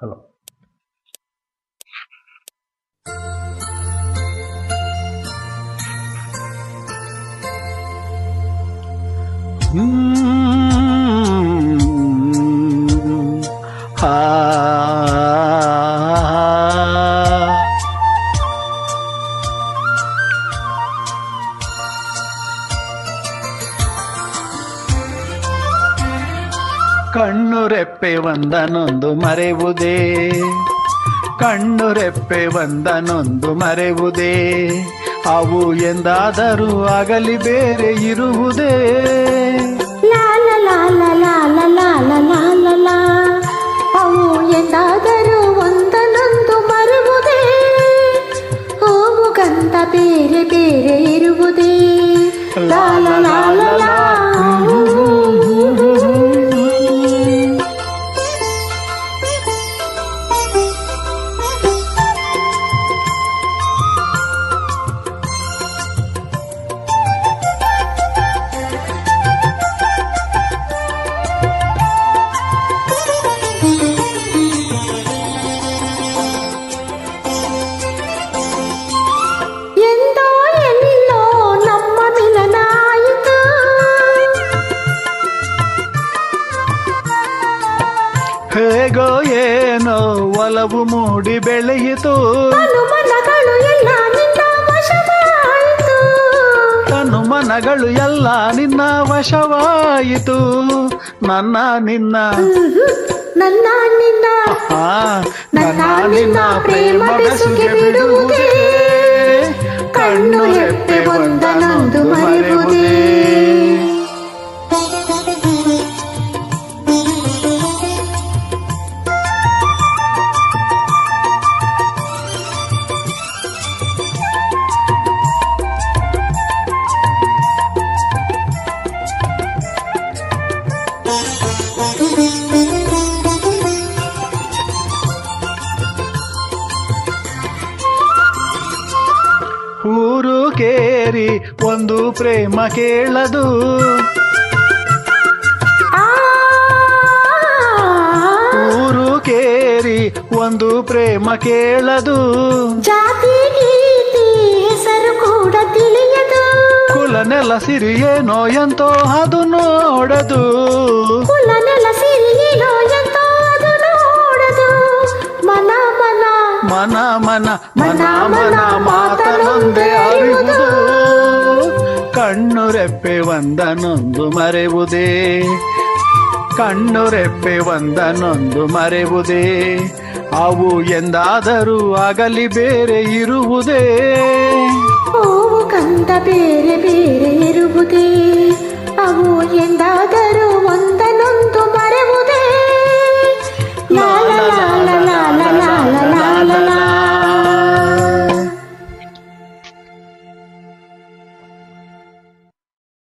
Hello. ಕಣ್ಣು ರೆಪ್ಪೆ ಒಂದನೊಂದು ಮರೆವುದೇ, ಕಣ್ಣು ರೆಪ್ಪೆ ಒಂದನೊಂದು ಮರೆವುದೇ, ಅವು ಎಂದಾದರೂ ಆಗಲಿ ಬೇರೆ ಇರುವುದೇ. ಲಾಲ ಲಾಲ ಲಾಲ ಲಾಲ ಲಾಲ ಲಾ, ಅವು ಎಂದಾದರೂ ಒಂದನೊಂದು ಮರೆವುದೇ, ಹೂವು ಗಂಧ ಬೇರೆ ಬೇರೆ ಇರುವುದೇ. ಲಾಲ ಲಾಲ ಲಾ. ಹೇಗೋ ಏನೋ ಒಲವು ಮೂಡಿ ಬೆಳೆಯಿತು, ಮನಗಳು ಎಲ್ಲ ನಿನ್ನ ವಶವಾಯಿತು, ತನು ಮನಗಳು ಎಲ್ಲ ನಿನ್ನ ವಶವಾಯಿತು. ನನ್ನ ನಿನ್ನ ನನ್ನ ನಿನ್ನ ನನ್ನ ನಿನ್ನ ಪ್ರೇಮ ಬೆಸುಗೆ ಬಿಡುವುದೇ, ಕಣ್ಣು ರೆಪ್ಪೆ ಒಂದನೊಂದು ಮರೆಯುವುದೇ. ಊರು ಕೇರಿ ಒಂದು ಪ್ರೇಮ ಕೇಳದು, ಊರು ಕೇರಿ ಒಂದು ಪ್ರೇಮ ಕೇಳದು, ಜಾತಿ ಗೀತಿ ಹೆಸರು ಕೂಡ ತಿಳಿಯದು, ಕುಲ ನೆಲ ಸಿರಿ ಏನೋ ಎಂತೋ ಅದು ನೋಡದು, ಕುಲ ನೆಲ ಸಿರಿ ಏನೋ ಎಂತೋ ಅದು ನೋಡದು. ಮನ ಮನ ಮನ ಮನ ಮನ ಮನ ಮಾತನೊಂದೇ ಅರಿವುದು, ಕಣ್ಣು ರೆಪ್ಪೆ ಒಂದನೊಂದು ಮರೆವುದೇ, ಕಣ್ಣು ರೆಪ್ಪೆ ಒಂದನೊಂದು ಮರೆವುದೇ, ಅವು ಎಂದಾದರೂ ಆಗಲಿ ಬೇರೆ ಇರುವುದೇ. ಹೂವು ಗಂಧ ಬೇರೆ ಬೇರೆ